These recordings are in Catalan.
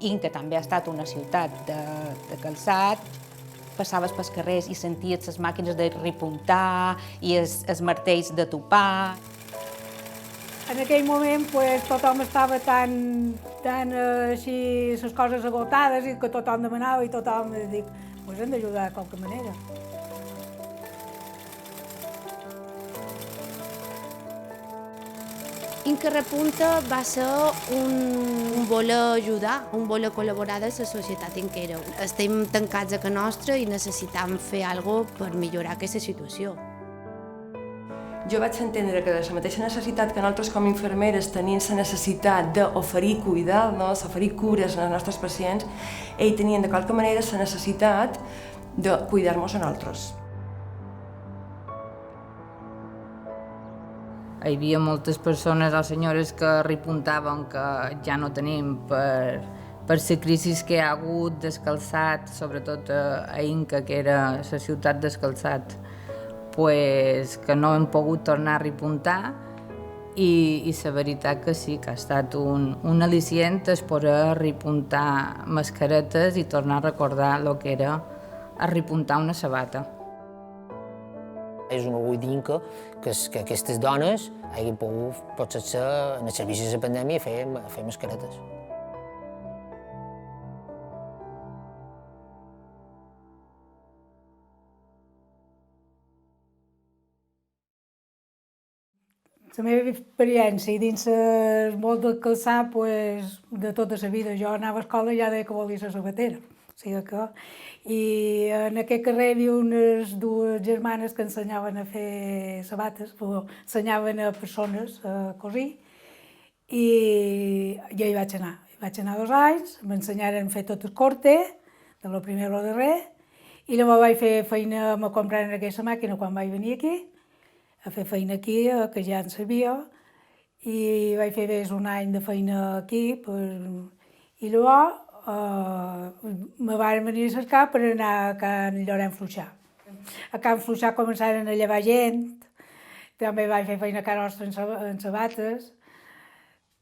Inca també ha estat una ciutat de calçat, passaves pels carrers i senties les màquines de repuntar i els martells de topar. En aquell moment tothom estava tan així, les coses agotades i que tothom demanava i tothom dic, hem d'ajudar de qualque manera. Inca Repunta va ser un voler ajudar, un voler col·laborar de la societat inquera. Estem tancats a casa nostra i necessitam fer alguna cosa per millorar aquesta situació. Jo vaig entendre que de la mateixa necessitat que nosaltres com a infermeres tenim la necessitat d'oferir cuidar-nos, oferir cures als nostres pacients, ells tenien de qualque manera la necessitat de cuidar-nos a nosaltres. Hi havia moltes persones o senyores que repuntaven que ja no tenim per la crisi que hi ha hagut descalçat, sobretot a Inca, que era la ciutat descalçat, que no hem pogut tornar a repuntar i la veritat que sí, que ha estat un al·licient és poder repuntar mascaretes i tornar a recordar el que era a repuntar una sabata. És un orgull d'Inca que aquestes dones hagin pogut, potser ser, en els servicis de la pandèmia, fer mascaretes. La meva experiència dins el món del calçat, de tota la vida. Jo anava a escola i ja deia que volia ser sabatera. I en aquest carrer hi havia unes dues germanes que ensenyaven a fer sabates, ensenyaven a persones a cosir, i jo hi vaig anar. Hi vaig anar 2 anys, m'ensenyaren a fer tot el corte, de lo primer a lo darrer, i llavors vaig fer feina, me compraren aquesta màquina quan vaig venir aquí, a fer feina aquí, que ja en sabia, i vaig fer més un any de feina aquí, i llavors me van venir a cercar per anar a Can Llorenç Fluixà. A Can Fluixà començaren a llevar gent, també vaig fer feina a casa nostra en sabates,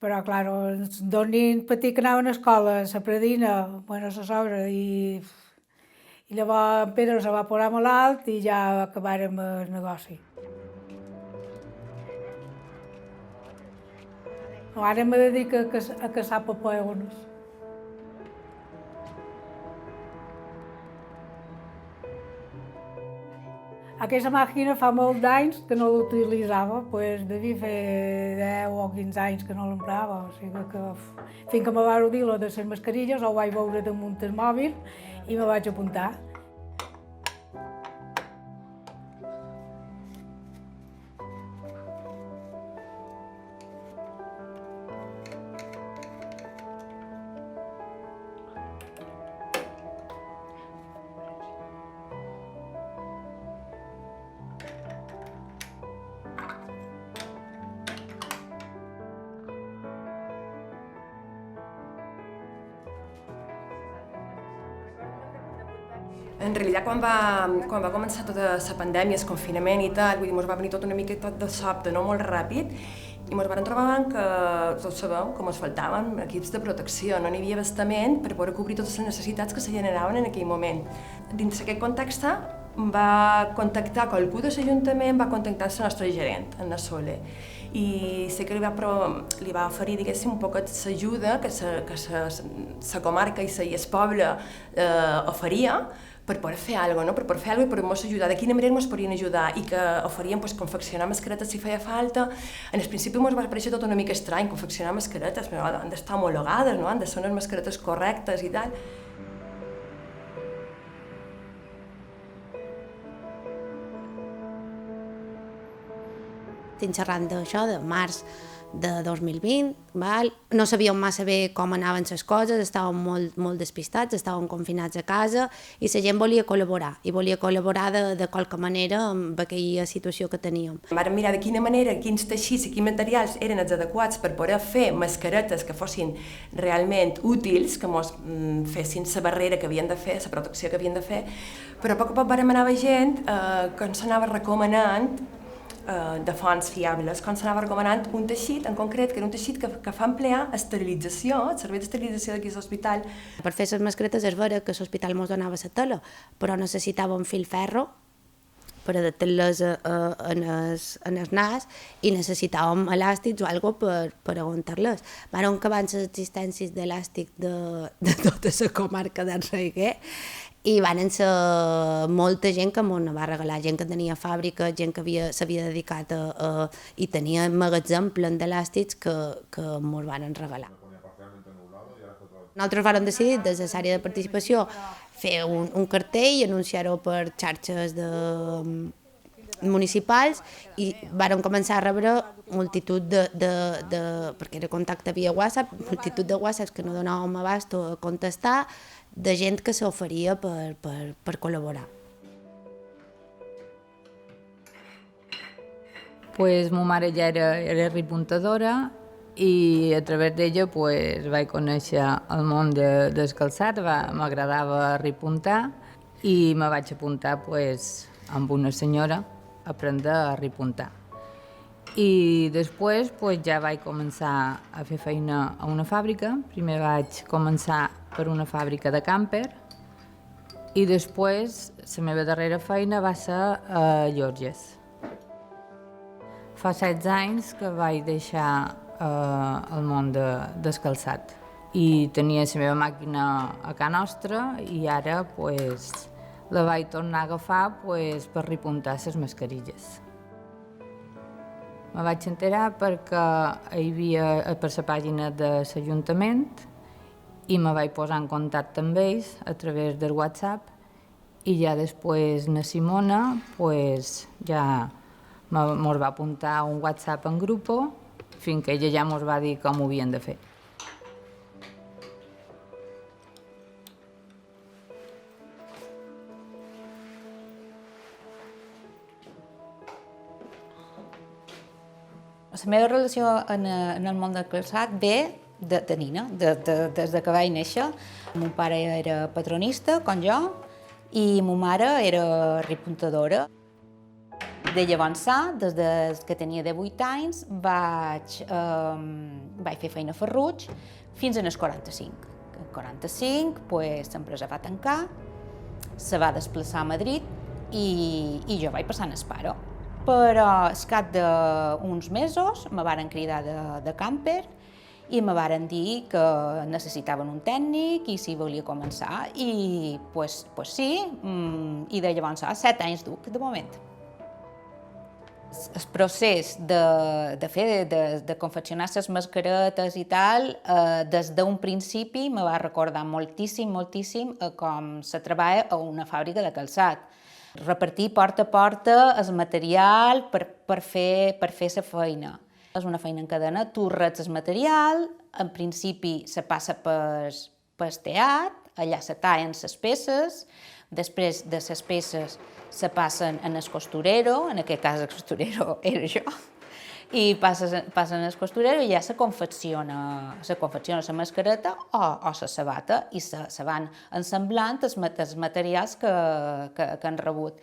però, clar, els 2 nens petits que anaven a escola, la predina, la sogra, i llavors en Pere se va posar malalt i ja acabàrem el negoci. Ara me dedico a caçar papallones. Aquesta màquina fa molt d'anys que no l'utilitzava, devia fer 10 o 15 anys que no l'emprava, o sigui que fins que me va dir lo de les mascarilles ho vaig veure damunt el mòbil i me vaig apuntar. En realitat, quan va començar tota la pandèmia, el confinament i tal, ens va venir tot una mica tot de sobte, no molt ràpid, i ens vam trobar que, tots sabeu, que ens faltaven equips de protecció, no n'hi havia abastament per poder cobrir totes les necessitats que se generaven en aquell moment. Dins d'aquest context va contactar qualcú de l'Ajuntament, va contactar la nostra gerent, Anna Soler, i sé que li va oferir, diguéssim, un poquet l'ajuda que la comarca i el poble oferia per poder fer alguna cosa, per poder fer alguna cosa i poder-nos ajudar. De quina manera ens podien ajudar i que oferien confeccionar mascaretes si feia falta. En el principi ens va parèixer tot una mica estrany, confeccionar mascaretes, però han d'estar homologades, han de ser unes mascaretes correctes i tal. Estem xerrant d'això, de març de 2020, no sabíem massa bé com anaven les coses, estàvem molt despistats, estàvem confinats a casa i la gent volia col·laborar, i volia col·laborar de qualque manera amb aquella situació que teníem. Vam mirar de quina manera, quins teixits i quins materials eren els adequats per poder fer mascaretes que fossin realment útils, que ens fessin la barrera que havien de fer, la protecció que havien de fer, però a poc vam anar veient que ens anava recomanant de fonts fiables, com s'anava recomanant un teixit en concret, que era un teixit que fa emplear esterilització, el servei d'esterilització d'aquí a l'hospital. Per fer les mascaretes és vera que l'hospital mos donava la tela, però necessitàvem fil ferro per adaptar-les en el nas i necessitàvem elàstics o alguna per aguantar-les. Van acabar les existències d'elàstic de tota la comarca del Reguer i van ser molta gent que m'ho va regalar, gent que tenia fàbrica, gent que s'havia dedicat i tenia magatzem plen d'elàstics que m'ho van regalar. Nosaltres vam decidir, des de l'àrea de participació, fer un cartell i anunciar-ho per xarxes municipals i vàrem començar a rebre multitud perquè era contacte via WhatsApp, multitud de WhatsApps que no donàvem abast a contestar, de gent que s'oferia per col·laborar. Pues ma mare ja era repuntadora i a través d'ella pues, vaig conèixer el món del calçat, m'agradava repuntar i me vaig apuntar pues, amb una senyora a aprendre a repuntar. I després pues, ja vaig començar a fer feina a una fàbrica. Primer vaig començar per una fàbrica de càmper i després la meva darrera feina va ser a Llorges. Fa 16 anys que vaig deixar el món del calçat i tenia la meva màquina a casa nostra i ara pues, la vaig tornar a agafar pues, per repuntar les mascarilles. Me vaig enterar perquè hi havia per la pàgina de l'Ajuntament i me vaig posar en contacte amb ells a través del WhatsApp i ja després na Simona pues, ja mos va apuntar a un WhatsApp en grup fins que ella ja mos va dir com ho havien de fer. La meva relació en el món del calçat ve de nina, des que vaig néixer. Mon pare era patronista, com jo, i ma mare era repuntadora. De llavors, des que tenia 18 anys, vaig fer feina a Ferruig fins als 45. En 45, l'empresa va tancar, se va desplaçar a Madrid i jo vaig passar en el paro. Però al cap d'uns mesos me varen cridar de càmper i me varen dir que necessitaven un tècnic i si volia començar. I pues sí, i de llavors 7 anys duc de moment. El procés de confeccionar les mascaretes i tal, des d'un principi me va recordar moltíssim com se treballa a una fàbrica de calçat. Repartir porta a porta el material per fer la feina. És una feina en cadena, tu rets el material, en principi se passa pel teat, allà se tallen les peces, després de les peces se passen en el costurero, en aquest cas el costurero era jo, i passen al costurero i ja se confecciona la mascareta o la sabata i se van ensamblant els materials que han rebut.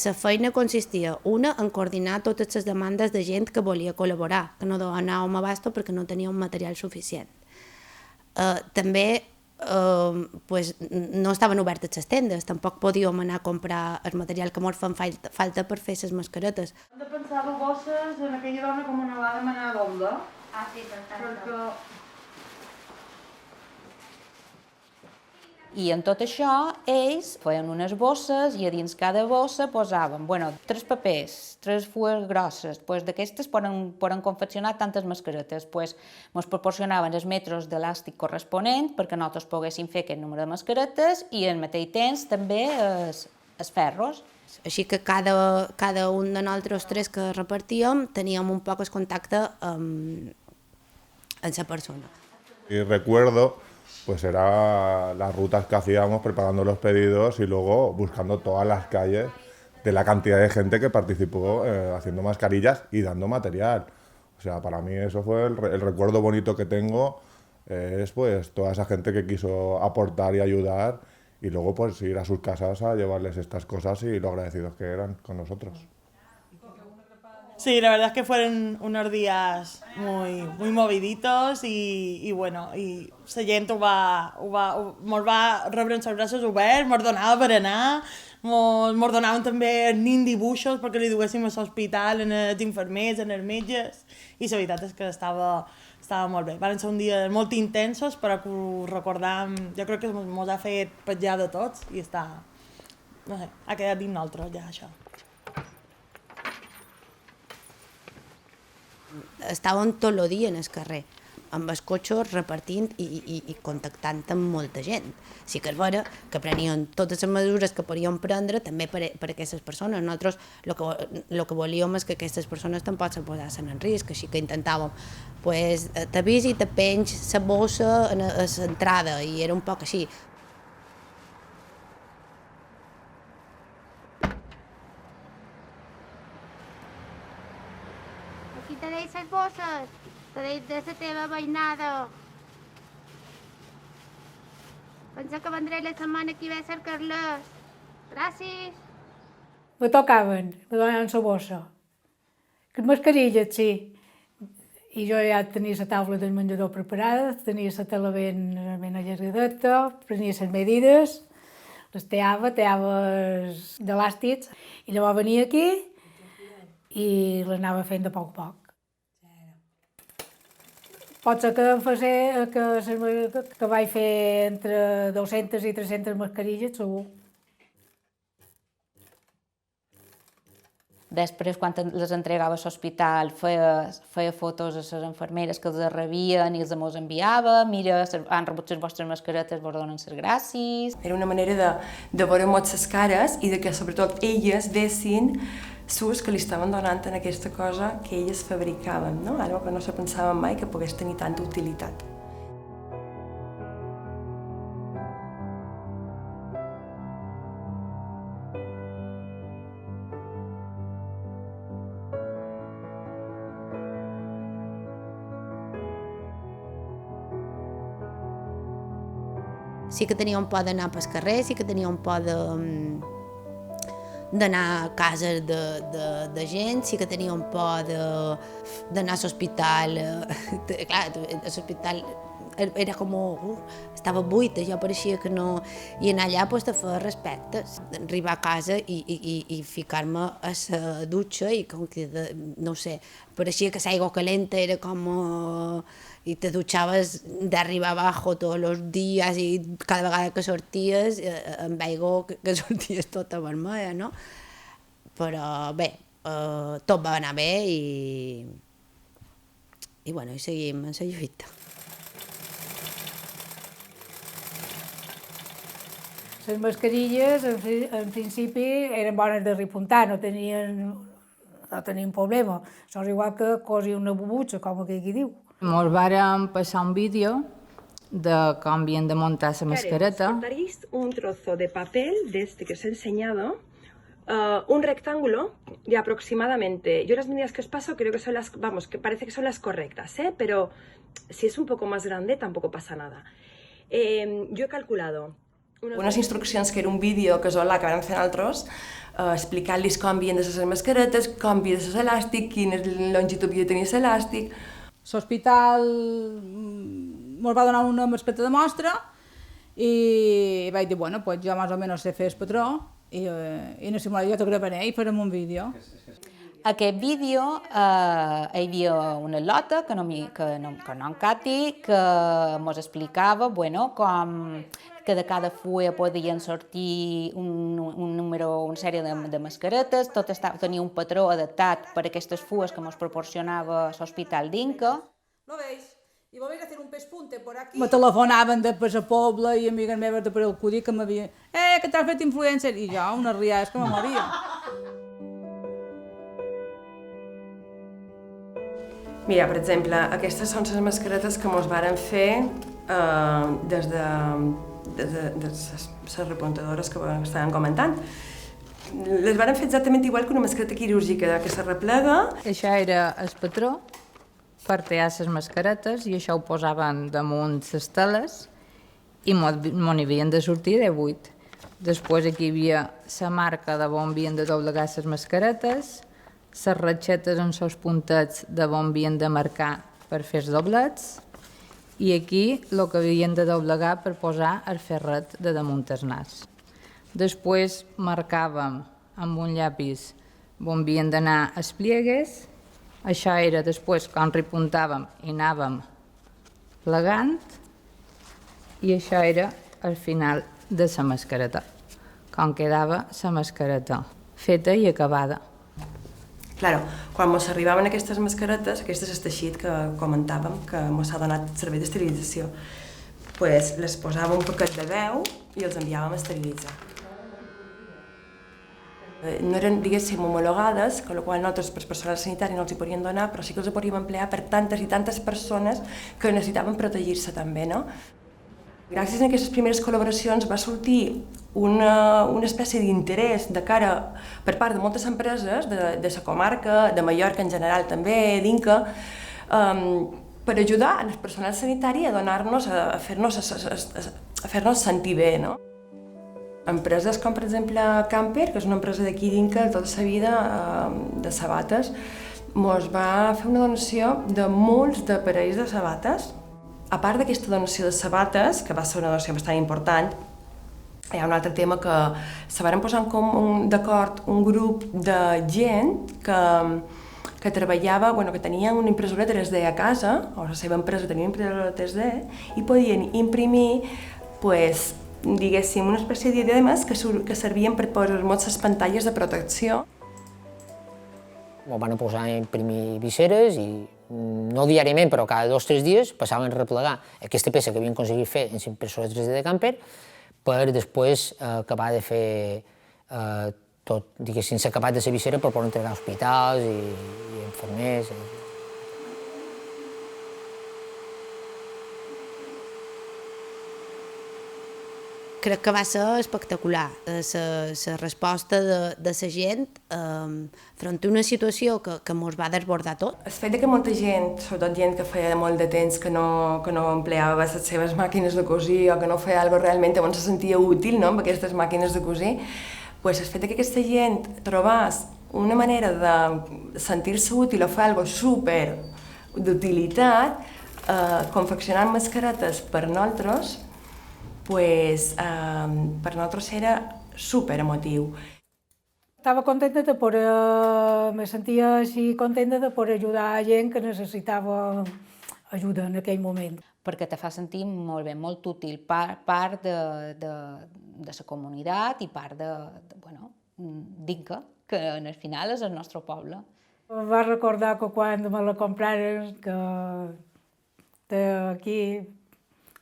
La feina consistia, una, en coordinar totes les demandes de gent que volia col·laborar, que no donàvem abast perquè no teníem material suficient. També no estaven obertes les tendes, tampoc podíem anar a comprar el material que ens fan falta per fer les mascaretes. Hem de pensar les bosses en aquella dona com una va demanar d'Olga. Ah, sí, perquè... I en tot això, ells feien unes bosses i a dins cada bossa posaven 3 papers, 3 fulles grosses. D'aquestes poden confeccionar tantes mascaretes. Ens proporcionaven els metres d'elàstic corresponent perquè nosaltres poguéssim fer aquest número de mascaretes i al mateix temps també els ferros. Així que cada un de nosaltres 3 que repartíem teníem un poc el contacte amb la persona. Y recuerdo, pues era las rutas que hacíamos preparando los pedidos y luego buscando todas las calles de la cantidad de gente que participó haciendo mascarillas y dando material. O sea, para mí eso fue el recuerdo bonito que tengo, es pues toda esa gente que quiso aportar y ayudar y luego pues ir a sus casas a llevarles estas cosas y lo agradecidos que eran con nosotros. Sí, la verdad es que fueron unos días muy moviditos y bueno, i la gent mos va rebre amb els braços oberts, mos donava per anar, mos donaven també nin dibuixos perquè li duguéssim a l'hospital, en els infermers, en els metges, i la veritat és que estava molt bé. Van ser un dia molt intensos, però que ho recordam, jo crec que mos ha fet petjar de tots i està, no sé, ha quedat dins nosaltres ja això. Estàvem tot el dia en el carrer, amb els cotxes repartint i contactant amb molta gent. Sí que és vera que prenien totes les mesures que podíem prendre també per a aquestes persones. Nosaltres el que volíem és que aquestes persones tampoc se posessin en risc, així que intentàvem t'avisi i te penys la bossa a l'entrada i era un poc així. Aquí te deis les bosses, te deis de la teva veïnada. Pensa que vendré la setmana que ve a cercar-les. Gràcies. Me tocaven, me donaven la bossa. Les mascarilles, sí. I jo ja tenia la taula del menjador preparada, tenia la tela ben allargadeta, prenia les medides, les teava d'elàstics, i llavors venia aquí i les anava fent de poc a poc. Pot ser que vaig fer entre 200 i 300 mascarilles, segur. Després, quan les entregava a l'hospital, feia fotos a les infermeres que les rebien i els mos enviava. Mira, han rebut les vostres mascaretes, vos donen les gràcies. Era una manera de veure molt les cares i de que, sobretot, elles vessin l'ús que li estaven donant en aquesta cosa que elles fabricaven, no? Algo que no se pensava mai que pogués tenir tanta utilitat. Sí que tenia un por d'anar pel carrer, sí que tenia un por d'anar a cases de gent, sí que tenia un por d'anar a l'hospital. Clar, l'hospital era com... estava buit, jo pareixia que no... I anar allà pues, te feia respecte. Arribar a casa i ficar-me a la dutxa i com que, no sé, pareixia que l'aigua calenta era com... i te dutxaves d'arribar abajo tots els dies i cada vegada que sorties amb aigua que sorties tota vermella, no? Però bé, tot va anar bé i bueno, i seguim en la lluita. Les mascarilles, en principi, eren bones de repuntar, no tenien problema. Això és igual que cosi una bubutxa, com aquell qui diu. Mos vàrem passar un vídeo de com havien de montar la mascareta. Cortaréis un trozo de papel de este que os he enseñado, un rectángulo de aproximadamente, yo las medidas que os paso creo que son las, vamos, que parece que son las correctas, pero si es un poco más grande tampoco pasa nada. Yo he calculado unes instruccions que era un vídeo casolà que vam fer nosaltres, explicant-los com havien de ser les mascaretes, com havia de ser l'elàstic, quina longitud havia de tenir l'elàstic. L'hospital ens va donar una mascareta de mostra i vaig dir, bueno, pues jo més o menys sé fer el patró i en el simulador jo te gravaré i farem un vídeo. Aquest vídeo hi havia una lota, que no en Cati, que ens explicava com que de cada fulla podien sortir una sèrie de mascaretes, tot tenia un patró adaptat per a aquestes fulles que ens proporcionava l'Hospital d'Inca. ¿Lo veis? Y volvéis a hacer un pespunte por aquí. Me telefonaven de per la Pobla i amigues meves de per el Cudí que m'havien... que t'has fet influencer? I jo, unes riades que me moria. Mira, per exemple, aquestes són les mascaretes que ens varen fer des de les repuntadores que estaven comentant. Les varen fer exactament igual que una mascareta quirúrgica que se replega. Això era el patró per tallar les mascaretes i això ho posaven damunt les teles i m'on havien de sortir de 8. Després aquí hi havia la marca de on havien de doblegar les mascaretes, les ratxetes amb els puntets de on havien de marcar per fer els doblets, i aquí el que havien de doblegar per posar el ferret de damunt el nas. Després marcàvem amb un llapis on havien d'anar els pliegues. Això era després quan repuntàvem i anàvem plegant, i això era el final de la mascareta, com quedava la mascareta feta i acabada. Claro, quan ens arribaven aquestes mascaretes, aquest és el teixit que comentàvem, que ens ha donat servei d'esterilització, pues les posàvem un poquet de veu i els enviàvem a esterilitzar. No eren, diguéssim, homologades, amb la qual nosaltres, per personal sanitari, no els hi podíem donar, però sí que els hi podíem emplear per tantes i tantes persones que necessitaven protegir-se també, no? Gràcies a aquestes primeres col·laboracions va sortir una espècie d'interès de cara per part de moltes empreses de la comarca, de Mallorca en general també, d'Inca, per ajudar el personal sanitari a donar-nos, a fer-nos sentir bé, no? Empreses com, per exemple, Camper, que és una empresa d'aquí d'Inca de tota la vida, de sabates, ens va fer una donació de molts d'aparells de sabates. A part d'aquesta donació de sabates, que va ser una donació bastant important, hi ha un altre tema que se van posar d'acord un grup de gent que treballava, que tenien una impressora 3D a casa, o la seva empresa tenia una impressora 3D, i podien imprimir, diguéssim, una espècie de diademes que servien per posar-nos les pantalles de protecció. Ho van posar a imprimir visseres i no diàriament, però cada 2 o 3 dies passaven a replegar aquesta peça que havien aconseguit fer en l'impressora 3D de Camper per després acabar de fer tot, diguéssim, s'acabat de la vissera per poder entregar a hospitals i infermers. Crec que va ser espectacular la resposta de la gent front a una situació que ens va desbordar tot. El fet que molta gent, sobretot gent que feia molt de temps que no empleava les seves màquines de cosir o que no feia alguna cosa realment on se sentia útil, no?, amb aquestes màquines de cosir, el fet que aquesta gent trobés una manera de sentir-se útil o fer alguna cosa super d'utilitat, confeccionant mascaretes per nosaltres, per nosaltres era super emotiu. Estava contenta de poder, me sentia així contenta de poder ajudar a gent que necessitava ajuda en aquell moment. Perquè te fa sentir molt bé, molt útil, part de la comunitat i part d'Inca, que al final és el nostre poble. Va recordar que quan me la compraren, que aquí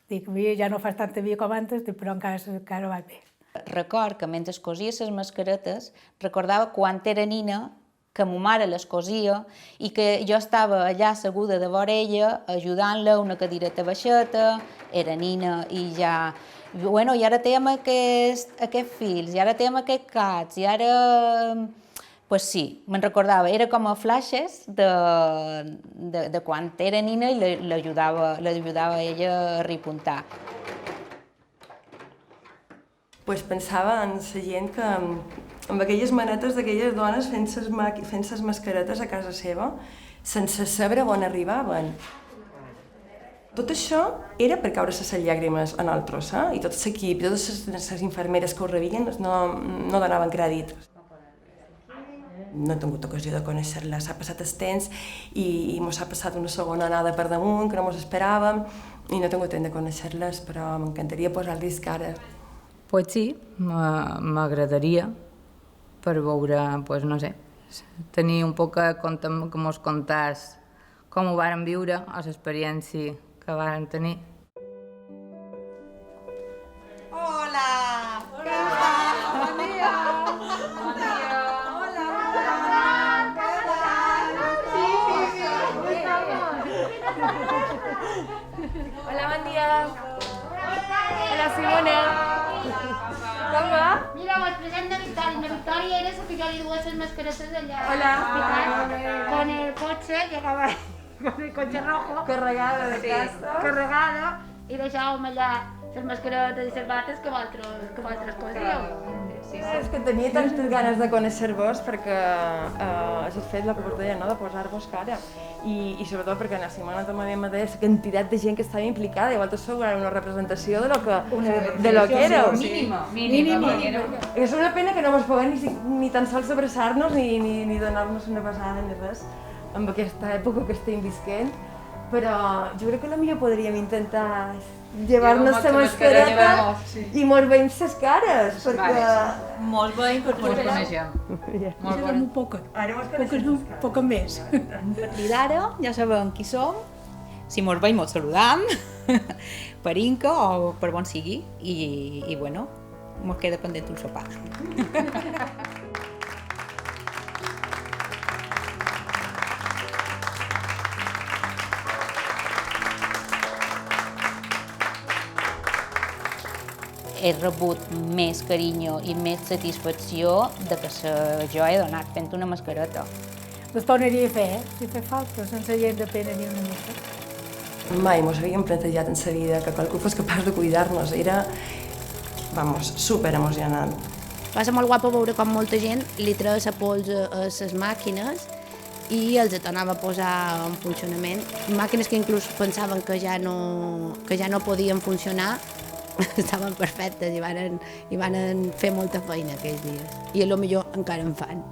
dic, ja no fas tanta via com antes, però encara va bé. Record que mentre cosia les mascaretes, recordava quan era nina que ma mare les cosia i que jo estava allà asseguda de vora ella ajudant-la una cadireta baixeta, era nina i ja... I ara tenim aquests fils, i ara tenim aquests cats, i ara... Pues sí, me'n recordava, era com a flashes de quan era nina i l'ajudava ella a repuntar. Pensava en la gent que, amb aquelles manetes d'aquelles dones fent les mascaretes a casa seva, sense saber on arribaven. Tot això era per caure les llàgrimes a nosaltres, i tot l'equip, totes les infermeres que ho rebien no donaven crèdit. No he tingut ocasió de conèixer-la, s'ha passat el temps i ens ha passat una segona anada per damunt, que no ens esperàvem, i no he tingut temps de conèixer-les, però m'encantaria posar-los cara. Pues sí, m'agradaria per veure, no sé, tenir un poc que mos contàs com ho varen viure o l'experiència que varen tenir. Hola! Hola! Bon dia! Bon dia! Hola, bon dia. Hola, Simona. Com va? Mira, el present de Victòria. La Victòria era la que jo li duia les mascaretes allà. Hola. Con el coche, que acaba con el coche rojo. Carregada de casa. Carregada. I deixàvem allà les mascaretes i les bates que vosaltres cosíeu. És que tenia tantes ganes de conèixer-vos perquè has fet el que vos deia, no? De posar-vos cara. I sobretot perquè la Simona també m'ha dit la quantitat de gent que estava implicada i vosaltres sou una representació de lo que éreu. Mínima. És una pena que no vos puguem ni tan sols abraçar-nos ni donar-nos una besada ni res amb aquesta època que estem visquent, però jo crec que potser podríem intentar llevar-nos la mascareta i mos veiem les cares, perquè... Mos veiem perquè mos coneixem. Serem un poc més. A partir d'ara ja sabem qui som, si mos veiem mos saludam, per Inca o per on sigui, i bueno, mos queda pendent un sopar. He rebut més carinyo i més satisfacció de que jo he donat fent una mascareta. Les tornaria a fer, si fa falta, sense gent de pena ni una mica. Mai mos havíem plantejat en la vida que qualcú fos capaç de cuidar-nos. Era, super emocionant. Va ser molt guapo veure com molta gent li treia la pols a les màquines i els tornava a posar en funcionament. Màquines que inclús pensaven que ja no podien funcionar, estaven perfectes i van fer molta feina aquells dies. I potser encara en fan.